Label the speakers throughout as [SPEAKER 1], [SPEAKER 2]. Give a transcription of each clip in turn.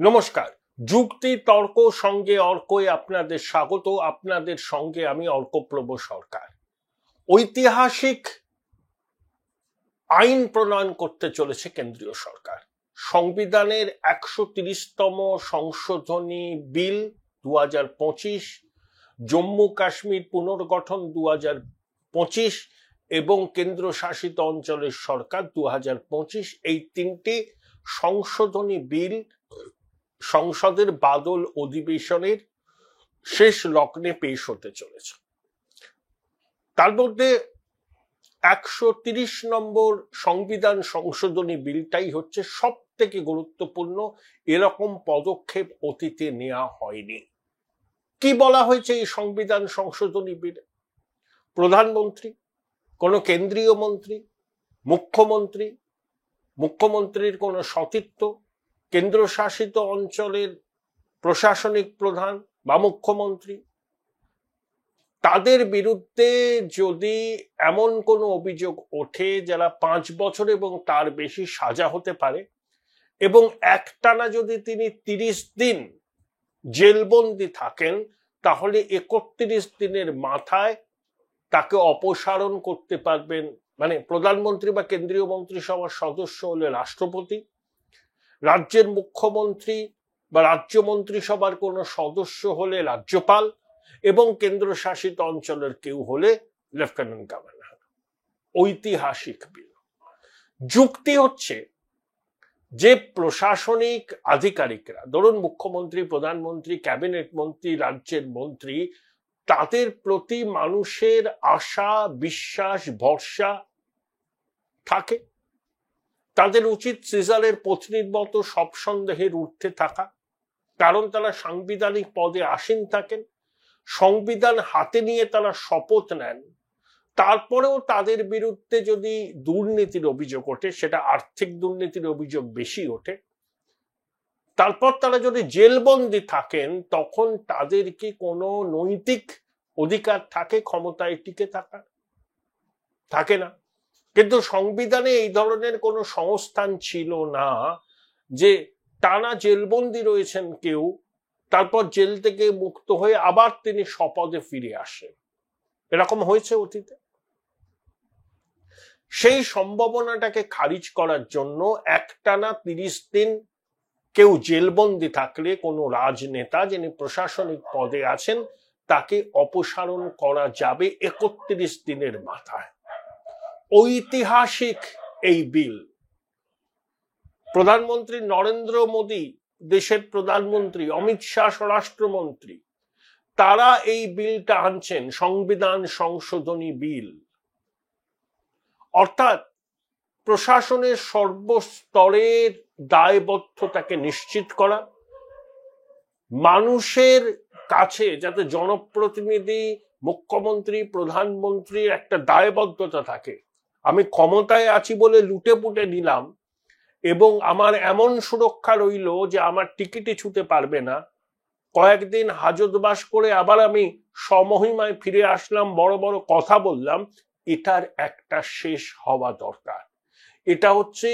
[SPEAKER 1] নমস্কার। যুক্তি তর্ক সঙ্গে অর্কই আপনাদের স্বাগত। আপনাদের সঙ্গে আমি অর্কপ্রভ সরকার। ঐতিহাসিক আইন প্রণয়ন করতে চলেছে কেন্দ্রীয় সরকার। সংবিধানের ১৩০তম সংশোধনী বিল ২০২৫, জম্মু কাশ্মীর পুনর্গঠন ২০২৫ এবং কেন্দ্রশাসিত অঞ্চলের সরকার ২০২৫, এই তিনটি সংশোধনী বিল সংসদের বাদল অধিবেশনের শেষ লগ্নে পেশ হতে চলেছে। তার মধ্যে ১৩০ নম্বর সংবিধান সংশোধনী বিলটাই হচ্ছে সব থেকে গুরুত্বপূর্ণ। এরকম পদক্ষেপ অতীতে নেওয়া হয়নি। কি বলা হয়েছে এই সংবিধান সংশোধনী বিলে? প্রধানমন্ত্রী, কোন কেন্দ্রীয় মন্ত্রী, মুখ্যমন্ত্রীর কোন সতীর্থ, কেন্দ্রশাসিত অঞ্চলের প্রশাসনিক প্রধান বা মুখ্যমন্ত্রী, তাদের বিরুদ্ধে যদি এমন কোনো অভিযোগ ওঠে যারা ৫ বছর এবং তার বেশি সাজা হতে পারে এবং একটানা যদি তিনি ৩০ দিন জেলবন্দি থাকেন, তাহলে ৩১ দিনের মাথায় তাকে অপসারণ করতে পারবেন, মানে প্রধানমন্ত্রী বা কেন্দ্রীয় মন্ত্রিসভার সদস্য হলে রাষ্ট্রপতি, রাজ্যের মুখ্যমন্ত্রী বা রাজ্য মন্ত্রিসভার কোনো সদস্য হলে রাজ্যপাল এবং কেন্দ্রশাসিত অঞ্চলের কেউ হলে লেফটেন্যান্ট গভর্নর। ঐতিহাসিক বিল। যুক্তি হচ্ছে যে প্রশাসনিক আধিকারিকরা, ধরুন মুখ্যমন্ত্রী, প্রধানমন্ত্রী, ক্যাবিনেট মন্ত্রী, রাজ্যের মন্ত্রী, তাদের প্রতি মানুষের আশা, বিশ্বাস, ভরসা থাকে। তাদের উচিত সিজারের পত্নীর মতো সব সন্দেহের ঊর্ধ্বে থাকা, কারণ তারা সাংবিধানিক পদে আসীন থাকেন, সংবিধান হাতে নিয়ে তারা শপথ নেন। তারপরেও তাদের বিরুদ্ধে যদি দুর্নীতির অভিযোগ ওঠে, সেটা আর্থিক দুর্নীতির অভিযোগ বেশি ওঠে, তারপর তারা যদি জেলবন্দি থাকেন, তখন তাদের কি কোনো নৈতিক অধিকার থাকে ক্ষমতায় টিকে থাকার? থাকে না। কিন্তু সংবিধানে এই ধরনের কোনো সংস্থান ছিল না যে টানা জেলবন্দি রয়েছেন কেউ, তারপর জেল থেকে মুক্ত হয়ে আবার তিনি স্বপদে ফিরে আসেন। এরকম হয়েছে অতীতে। সেই সম্ভাবনাটাকে খারিজ করার জন্য একটানা ৩০ দিন কেউ জেলবন্দি থাকলে কোনো রাজনেতা যিনি প্রশাসনিক পদে আছেন তাকে অপসারণ করা যাবে ৩১ দিনের মাথায়। ঐতিহাসিক এই বিল। প্রধানমন্ত্রী নরেন্দ্র মোদী, দেশের প্রধানমন্ত্রী, অমিত শাহ স্বরাষ্ট্রমন্ত্রী, তারা এই বিলটা আনছেন, সংবিধান সংশোধনী বিল। অর্থাৎ প্রশাসনের সর্বস্তরের দায়বদ্ধতাকে নিশ্চিত করা, মানুষের কাছে যাতে জনপ্রতিনিধি, মুখ্যমন্ত্রী, প্রধানমন্ত্রীর একটা দায়বদ্ধতা থাকে। আমি ক্ষমতায় আছি বলে লুটে পুটে নিলাম এবং আমার এমন সুরক্ষা রইল যে আমার টিকিটই ছুতে পারবে না, কয়েকদিন হাজতবাস করে আবার আমি সমহিমায় ফিরে আসলাম, বড় বড় কথা বললাম, এটার একটা শেষ হওয়া দরকার। এটা হচ্ছে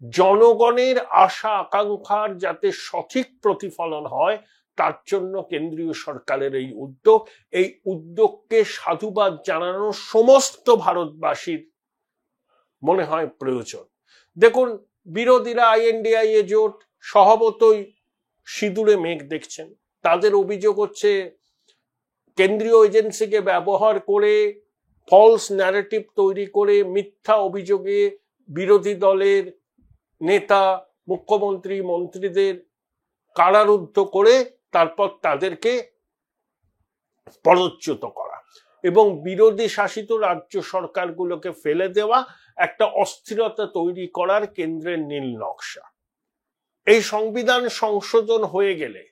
[SPEAKER 1] জনগণের আশা আকাঙ্ক্ষার যাতে সঠিক প্রতিফলন হয়, তার জন্য কেন্দ্রীয় সরকারের এই উদ্যোগ। এই উদ্যোগকে সাধুবাদ জানানো সমস্ত ভারতবাসীর মনে হয় প্রয়োজন। দেখুন, বিরোধীরা আইএনডিআইএ জোট স্বভাবতই সিঁদুরে মেঘ দেখছেন। তাদের অভিযোগ হচ্ছে কেন্দ্রীয় এজেন্সিকে ব্যবহার করে, ফলস ন্যারেটিভ তৈরি করে, মিথ্যা অভিযোগে বিরোধী দলের নেতা, মুখ্যমন্ত্রী, মন্ত্রীদের কারারুদ্ধ করে তারপর তাদেরকে পদচ্যুত করা এবং বিরোধী শাসিত রাজ্য সরকারগুলোকে ফেলে দেওয়া, একটা অস্থিরতা তৈরি করার কেন্দ্রের নীল নকশা। এই সংবিধান সংশোধন হয়ে গেলে,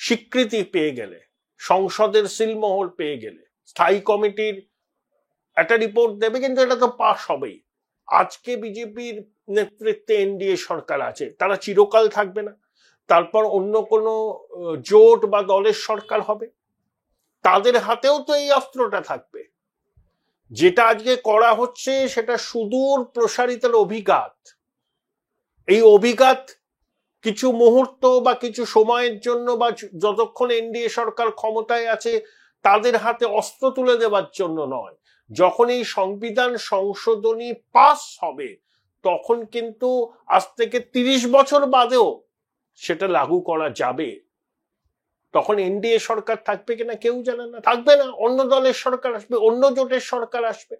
[SPEAKER 1] স্বীকৃতি পেয়ে গেলে, সংসদের সিলমোহর পেয়ে গেলে, স্থায়ী কমিটির একটা রিপোর্ট দেবে, কিন্তু এটা তো পাস হবেই। আজকে বিজেপির নেতৃত্বে এনডিএ সরকার আছে, তারা চিরকাল থাকবে না। তারপর অন্য কোনো জোট বা দলের সরকার হবে, তাদের হাতেও তো এই অস্ত্রটা থাকবে। যেটা আজকে করা হচ্ছে সেটা সুদূর প্রসারিত অভিঘাত। এই অভিঘাত কিছু মুহূর্ত বা কিছু সময়ের জন্য বা যতক্ষণ এনডিএ সরকার ক্ষমতায় আছে তাদের হাতে অস্ত্র তুলে দেওয়ার জন্য নয়। যখন এই সংবিধান সংশোধনী পাস হবে তখন কিন্তু আজ থেকে 30 বছর বাদেও সেটা লাগু করা যাবে। তখন এনডিএ সরকার থাকবে কিনা কেউ জানে না, থাকবে না, অন্য দলের সরকার আসবে, অন্য জোটের সরকার আসবে।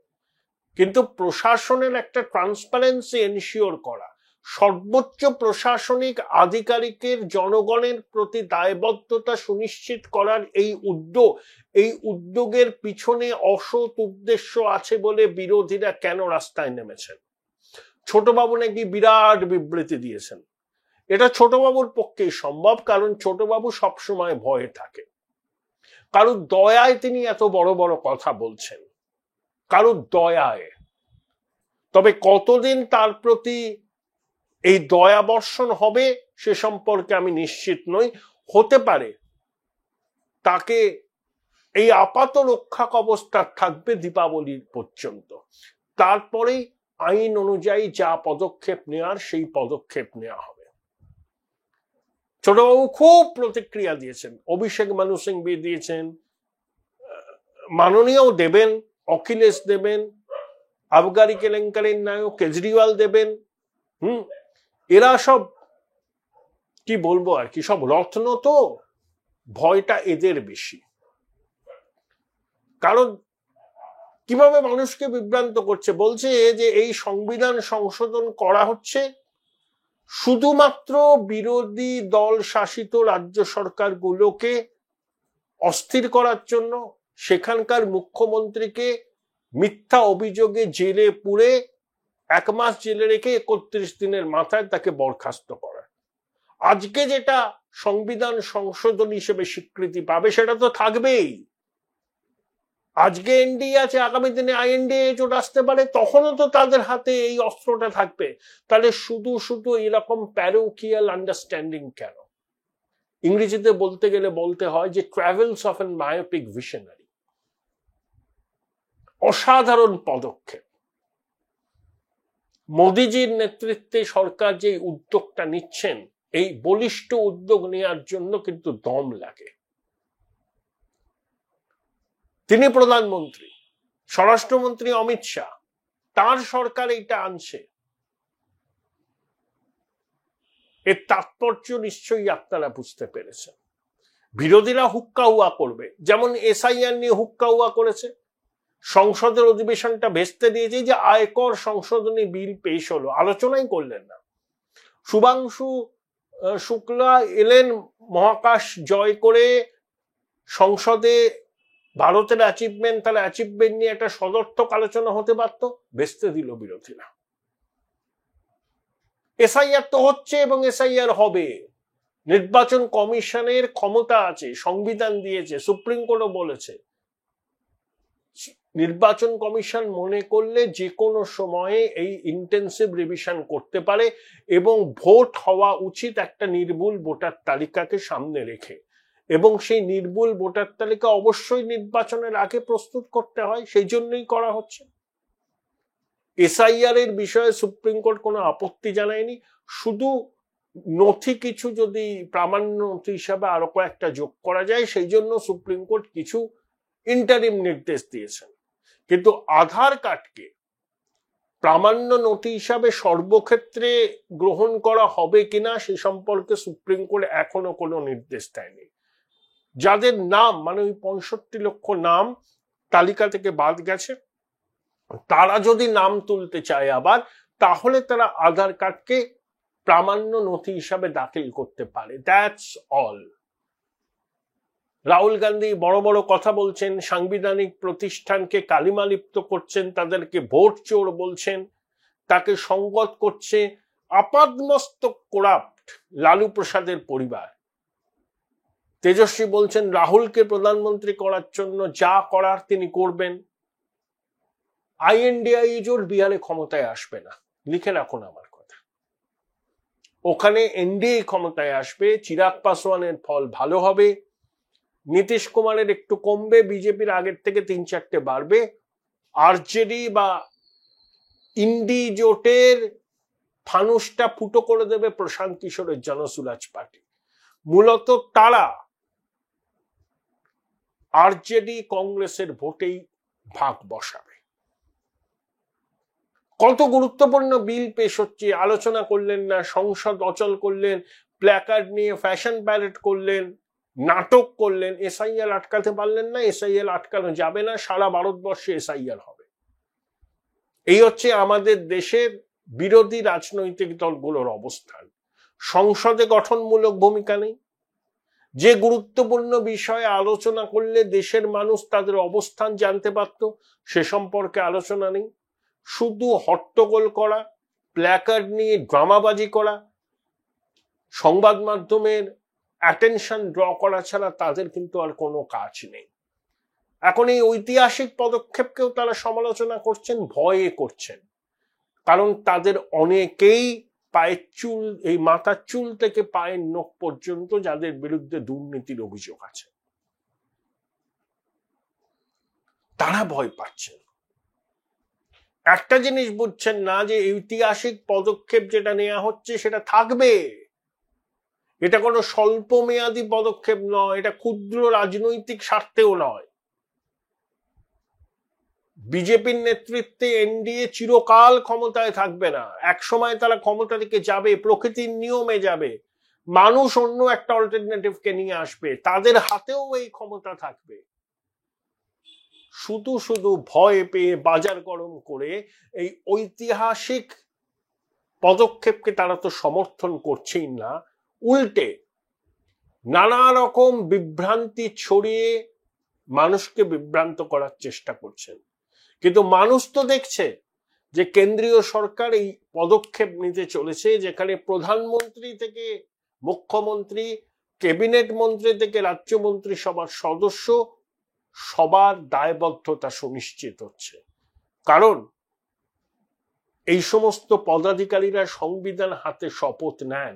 [SPEAKER 1] কিন্তু প্রশাসনের একটা ট্রান্সপারেন্সি এনশিওর করা, সর্বোচ্চ প্রশাসনিক আধিকারিকের জনগণের প্রতি দায়বদ্ধতা সুনিশ্চিত করার এই উদ্যোগের পিছনে অসৎ উদ্দেশ্য আছে বলে বিরোধীরা কেন রাস্তায় নেমেছেন? ছোটবাবু নাকি বিরাট বিবৃতি দিয়েছেন। এটা ছোটবাবুর পক্ষেই সম্ভব, কারণ ছোটবাবু সবসময় ভয়ে থাকে। কারোর দয়ায় তিনি এত বড় বড় কথা বলছেন, কারোর দয়ায়। তবে কতদিন তার প্রতি এই দয়া বর্ষণ হবে সে সম্পর্কে আমি নিশ্চিত নই। হতে পারে তাকে এই আপাত রক্ষা কবচটা থাকবে দীপাবলির পর্যন্ত, তারপরেই আইন অনুযায়ী যা পদক্ষেপ নেওয়ার সেই পদক্ষেপ নেওয়া হবে। ছোটবাবু খুব প্রতিক্রিয়া দিয়েছেন, অভিষেক মানু সিংভি দিয়েছেন, মাননীয় দেবেন, অখিলেশ দেবেন, আবগারি কেলেঙ্কারির নায়ক কেজরিওয়াল দেবেন। এরা সব কি বলবো আর কি, সব রত্ন, তো ভয়টা এদের বেশি। কারণ কিভাবে মানুষকে বিভ্রান্ত করছে, বলছে যে এই সংবিধান সংশোধন করা হচ্ছে শুধুমাত্র বিরোধী দল শাসিত রাজ্য সরকারগুলোকে অস্থির করার জন্য, সেখানকার মুখ্যমন্ত্রীকে মিথ্যা অভিযোগে জেলে পুরে 1 মাস জেলে রেখে 31 দিনের মাথায় তাকে বরখাস্ত করা। আজকে যেটা সংবিধান সংশোধন হিসেবে স্বীকৃতি পাবে সেটা তো থাকবেই। আজকে এনডিএ আছে, আগামী দিনে আইএনডিএ জোট আসতে পারে, তখনও তো তাদের হাতে এই অস্ত্রটা থাকবে। তাহলে শুধু শুধু এরকম প্যারোকিয়াল আন্ডারস্ট্যান্ডিং কেন? ইংরেজিতে বলতে গেলে বলতে হয় যে travels of N myopic visionary. অসাধারণ পদক্ষেপ। মোদিজির নেতৃত্বে সরকার যে উদ্যোগটা নিচ্ছেন, এই বলিষ্ঠ উদ্যোগ নেওয়ার জন্য কিন্তু দম লাগে। তিনি প্রধানমন্ত্রী, স্বরাষ্ট্রমন্ত্রী অমিত শাহ, তার সরকার এটা আনছে, এর তাৎপর্য নিশ্চয়ই আপনারা বুঝতে পেরেছেন। বিরোধীরা হুক্কা হুয়া করবে, যেমন এসআইআর নিয়ে হুক্কা হুয়া করেছে, সংসদের অধিবেশনটা ভেস্তে দিয়েছে যে আয়কর সংশোধনী বিল পেশ হলো, আলোচনাই করলেন না। শুভাংশু শুক্লা এলেন মহাকাশ জয় করে সংসদে, ভারতের অ্যাচিভমেন্ট, তাহলে অ্যাচিভমেন্ট নিয়ে একটা সদর্থক আলোচনা হতে পারত, ভেস্তে দিল বিরোধীরা। এসআইআর তো হচ্ছে এবং এসআইআর হবে, নির্বাচন কমিশনের ক্ষমতা আছে, সংবিধান দিয়েছে, সুপ্রিম কোর্টও বলেছে। নির্বাচন কমিশন মনে করলে যে কোনো সময়ে এই ইন্টেন্সিভ রিভিশন করতে পারে এবং ভোট হওয়া উচিত একটা নির্ভুল ভোটার তালিকাকে সামনে রেখে, এবং সেই নির্ভুল ভোটার তালিকা অবশ্যই নির্বাচনের আগে প্রস্তুত করতে হয়, সেই জন্যই করা হচ্ছে। এসআইআর এর বিষয়ে সুপ্রিম কোর্ট কোনো আপত্তি জানায়নি, শুধু নথি কিছু যদি প্রামাণ্য নথি হিসাবে আরো কয়েকটা যোগ করা যায় সেই জন্য সুপ্রিম কোর্ট কিছু ইন্টারিম নির্দেশ দিয়েছেন। কিন্তু আধার কার্ডকে প্রামাণ্য নথি হিসাবে সর্বক্ষেত্রে গ্রহণ করা হবে কিনা সে সম্পর্কে সুপ্রিম কোর্ট এখনো কোনো নির্দেশ দেয়নি। যাদের নাম মানে ওই 65 লক্ষ নাম তালিকা থেকে বাদ গেছে, তারা যদি নাম তুলতে চায় আবার, তাহলে তারা আধার কার্ডকে প্রামাণ্য নথি হিসাবে দাখিল করতে পারে। That's all. রাহুল গান্ধী বড় বড় কথা বলছেন, সাংবিধানিক প্রতিষ্ঠানকে কালিমালিপ্ত করছেন, তাদেরকে ভোট চোর বলছেন, তাকে সংগত করছে আপাদমস্তক করাপ্ট লালু প্রসাদের পরিবার। তেজস্বী বলছেন রাহুলকে প্রধানমন্ত্রী করার জন্য যা করার তিনি করবেন। আইএনডিআই জোট বিহারে ক্ষমতায় আসবে না, লিখে রাখুন আমার কথা। ওখানে এনডিএ ক্ষমতায় আসবে, চিরাগ পাসওয়ানের ফল ভালো হবে, নীতিশ কুমারের একটু কমবে, বিজেপির আগের থেকে 3-4টে বাড়বে, আরজেডি বা ইন্ডি জোটের ফানুসটা ফুটো করে দেবে প্রশান্ত কিশোরের জনসুরাজ পার্টি। মূলত তারা আরজেডি কংগ্রেসের ভোটেই ভাগ বসাবে। কত গুরুত্বপূর্ণ বিল পেশ হচ্ছে, আলোচনা করলেন না, সংসদ অচল করলেন, প্ল্যাকার্ড নিয়ে ফ্যাশন প্যারেড করলেন, নাটক করলেন, এসআইআর আটকাতে পারলেন না। এসআইআর আটকানো যাবে না, সারা ভারতবর্ষে এসআইআর হবে। এই হচ্ছে আমাদের দেশের বিরোধী রাজনৈতিক দলগুলোর অবস্থান। সংসদে গঠনমূলক ভূমিকা নেই। যে গুরুত্বপূর্ণ বিষয়ে আলোচনা করলে দেশের মানুষ তাদের অবস্থান জানতে পারত, সে সম্পর্কে আলোচনা নেই। শুধু হট্টগোল করা, প্ল্যাকার্ড নিয়ে ড্রামাবাজি করা, সংবাদ মাধ্যমের অ্যাটেনশন ড্র করা ছাড়া তাদের কিন্তু আর কোনো কাজ নেই। এখন এই ঐতিহাসিক পদক্ষেপকেও তারা সমালোচনা করছেন, ভয়ে করছেন। কারণ তাদের অনেকেই পায়ের চুল, এই মাথার চুল থেকে পায়ের নখ পর্যন্ত যাদের বিরুদ্ধে দুর্নীতির অভিযোগ আছে, তারা ভয় পাচ্ছেন। একটা জিনিস বুঝছেন না, যে ঐতিহাসিক পদক্ষেপ যেটা নেওয়া হচ্ছে সেটা থাকবে। এটা কোনো স্বল্প মেয়াদী পদক্ষেপ নয়, এটা ক্ষুদ্র রাজনৈতিক স্বার্থেও নয়। বিজেপির নেতৃত্বে এনডিএ চিরকাল ক্ষমতায় থাকবে না। এক সময় তারা ক্ষমতা থেকে যাবে, প্রকৃতির নিয়মে যাবে, মানুষ অন্য একটা অল্টারনেটিভকে নিয়ে আসবে, তাদের হাতেও এই ক্ষমতা থাকবে। শুধু শুধু ভয় পেয়ে বাজার গরম করে এই ঐতিহাসিক পদক্ষেপকে তারা তো সমর্থন করছেই না, উল্টে নানা রকম বিভ্রান্তি ছড়িয়ে মানুষকে বিভ্রান্ত করার চেষ্টা করছেন। কিন্তু মানুষ তো দেখছে যে কেন্দ্রীয় সরকার এই পদক্ষেপ নিতে চলেছে, যেখানে প্রধানমন্ত্রী থেকে মুখ্যমন্ত্রী, ক্যাবিনেট মন্ত্রী থেকে রাজ্যমন্ত্রী সবার সদস্য, সবার দায়বদ্ধতা সুনিশ্চিত হচ্ছে। কারণ এই সমস্ত পদাধিকারীরা সংবিধান হাতে শপথ নেন,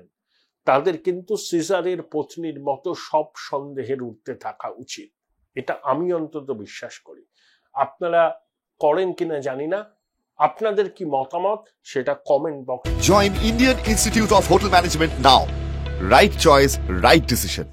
[SPEAKER 1] তাদের কিন্তু সিজারের পত্নীর মতো সব সন্দেহের ঊর্ধ্বে থাকা উচিত। এটা আমি অন্তত বিশ্বাস করি। আপনারা করেন কিনা জানি না, আপনাদের কি মতামত সেটা comment box.
[SPEAKER 2] Join Indian Institute of Hotel Management now. Right choice, right decision.